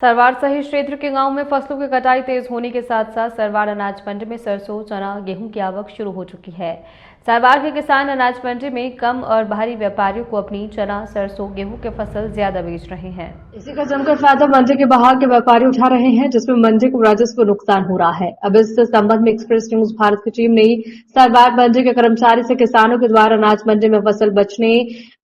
सरवार सहित क्षेत्र के गांव में फसलों की कटाई तेज होने के साथ साथ सरवार अनाज मंडी में सरसों, चना, गेहूं की आवक शुरू हो चुकी है। सरवार के किसान अनाज मंडी में कम और बाहरी व्यापारियों को अपनी चना, सरसों, गेहूं के फसल ज्यादा बेच रहे हैं। इसी का जमकर फायदा मंडी के बाहर के व्यापारी उठा रहे हैं, जिसमें मंडी को राजस्व नुकसान हो रहा है। अब इस संबंध में एक्सप्रेस न्यूज भारत की टीम ने सरवार मंडी के कर्मचारी से किसानों के द्वारा अनाज मंडी में फसल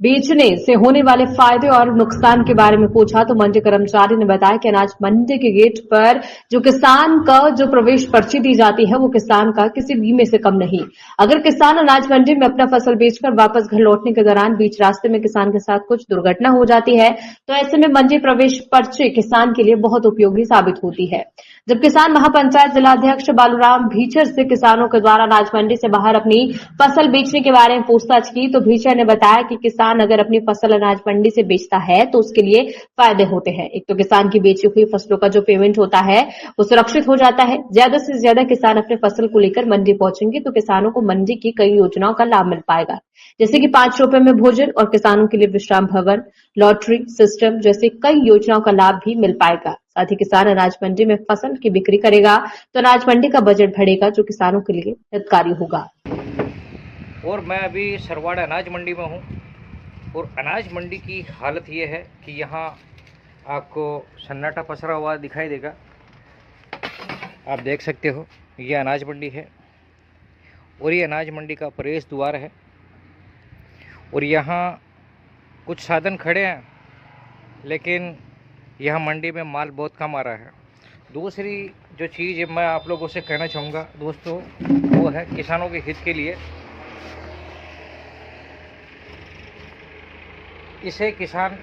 बेचने से होने वाले फायदे और नुकसान के बारे में पूछा तो मंडी कर्मचारी ने बताया कि अनाज मंडी के गेट पर जो किसान का जो प्रवेश पर्ची दी जाती है वो किसान का किसी बीमे से कम नहीं। अगर किसान अनाज मंडी में अपना फसल बेचकर वापस घर लौटने के दौरान बीच रास्ते में किसान के साथ कुछ दुर्घटना हो जाती है तो ऐसे में मंडी प्रवेश पर्ची किसान के लिए बहुत उपयोगी साबित होती है। जब किसान महापंचायत जिलाध्यक्ष बालूराम भीचर से किसानों के द्वारा अनाज मंडी से बाहर अपनी फसल बेचने के बारे में पूछताछ की तो भीचर ने बताया कि किसान अगर अपनी फसल अनाज मंडी से बेचता है तो उसके लिए फायदे होते हैं। एक तो किसान की बेची हुई फसलों का जो पेमेंट होता है वो सुरक्षित हो जाता है। ज्यादा से ज्यादा किसान अपने फसल को लेकर मंडी पहुंचेंगे तो किसानों को मंडी की कई योजनाओं का लाभ मिल पाएगा, जैसे कि 5 रुपए में भोजन और किसानों के लिए विश्राम भवन, लॉटरी सिस्टम जैसे कई योजनाओं का लाभ भी मिल पाएगा। साथ ही किसान अनाज मंडी में फसल की बिक्री करेगा तो अनाज मंडी का बजट बढ़ेगा, जो किसानों के लिए हितकारी होगा। और मैं अभी सरवाड़ अनाज मंडी में हूँ और अनाज मंडी की हालत ये है कि यहाँ आपको सन्नाटा पसरा हुआ दिखाई देगा। आप देख सकते हो ये अनाज मंडी है और ये अनाज मंडी का प्रवेश द्वार है और यहाँ कुछ साधन खड़े हैं, लेकिन यहाँ मंडी में माल बहुत कम आ रहा है। दूसरी जो चीज़ मैं आप लोगों से कहना चाहूँगा दोस्तों, वो है किसानों के हित के लिए इसे किसान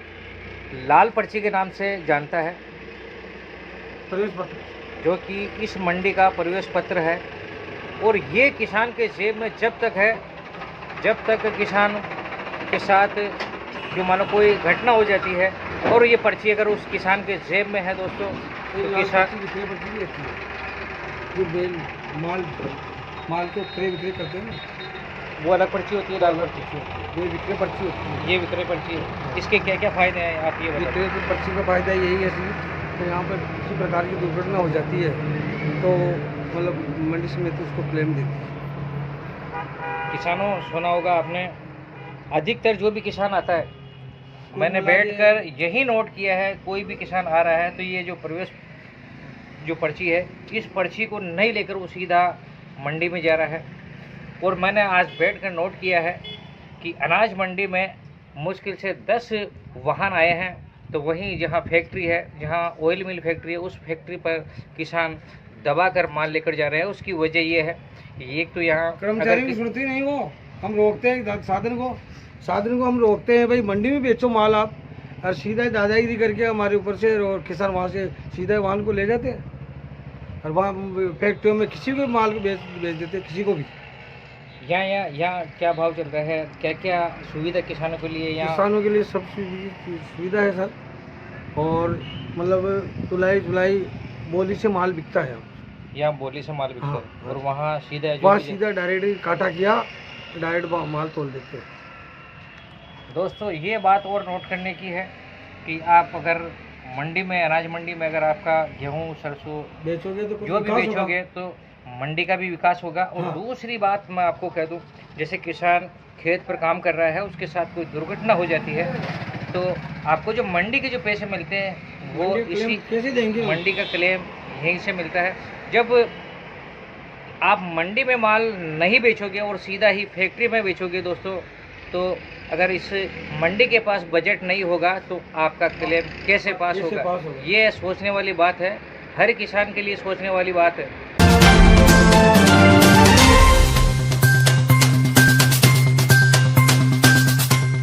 लाल पर्ची के नाम से जानता है, प्रवेश पत्र, जो कि इस मंडी का प्रवेश पत्र है। और ये किसान के जेब में जब तक है, जब तक किसान के साथ जो मानो कोई घटना हो जाती है और ये पर्ची अगर उस किसान के जेब में है दोस्तों तो किसान माल को क्रय विक्रय करते हैं, वो अलग पर्ची होती है, लाल पर्ची, ये विक्रय पर्ची होती है। ये विक्रय पर्ची है। इसके क्या क्या फ़ायदे हैं आप ये बताइए। विक्रय की पर्ची का फायदा यही है कि यहाँ पर किसी प्रकार की दुर्घटना हो जाती है तो मतलब मंडी समिति उसको क्लेम देती है। किसानों सुना होगा आपने, अधिकतर जो भी किसान आता है, मैंने बैठकर यही नोट किया है, कोई भी किसान आ रहा है तो ये जो प्रवेश जो पर्ची है, इस पर्ची को नहीं लेकर वो सीधा मंडी में जा रहा है। और मैंने आज बैठकर नोट किया है कि अनाज मंडी में मुश्किल से 10 वाहन आए हैं, तो वहीं जहां फैक्ट्री है, जहां ऑयल मिल फैक्ट्री है, उस फैक्ट्री पर किसान दबा कर माल लेकर जा रहे हैं। उसकी वजह ये है, एक तो यहाँ कर्मचारी भी सुनते नहीं, वो हम रोकते हैं साधन को हम रोकते हैं, भाई मंडी में बेचो माल आप, और सीधा दादागिरी करके हमारे ऊपर से और किसान वहाँ से सीधा वाहन को ले जाते हैं और वहाँ फैक्ट्रियों में किसी को माल को बेच देते हैं, किसी को भी। यहाँ क्या भाव चल रहा है, क्या क्या सुविधा किसानों के लिए? यहाँ किसानों के लिए सब सुविधा है सर, और मतलब तुलाई बोली से माल बिकता है यहाँ बोली से माल बिकता है। हाँ। और वहाँ सीधा डायरेक्ट काटा किया, डायरेक्ट माल तोल देते हैं। दोस्तों ये बात और नोट करने की है कि आप अगर मंडी में, अनाज मंडी में अगर आपका गेहूँ, सरसों बेचोगे तो जो भी बेचोगे तो मंडी का भी विकास होगा। और हाँ। दूसरी बात मैं आपको कह दूं, जैसे किसान खेत पर काम कर रहा है, उसके साथ कोई दुर्घटना हो जाती है तो आपको जो मंडी के जो पैसे मिलते हैं वो इसी कैसे देंगे? मंडी का क्लेम यहीं से मिलता है। जब आप मंडी में माल नहीं बेचोगे और सीधा ही फैक्ट्री में बेचोगे दोस्तों, तो अगर इस मंडी के पास बजट नहीं होगा तो आपका क्लेम कैसे पास होगा? ये सोचने वाली बात है, हर किसान के लिए सोचने वाली बात है।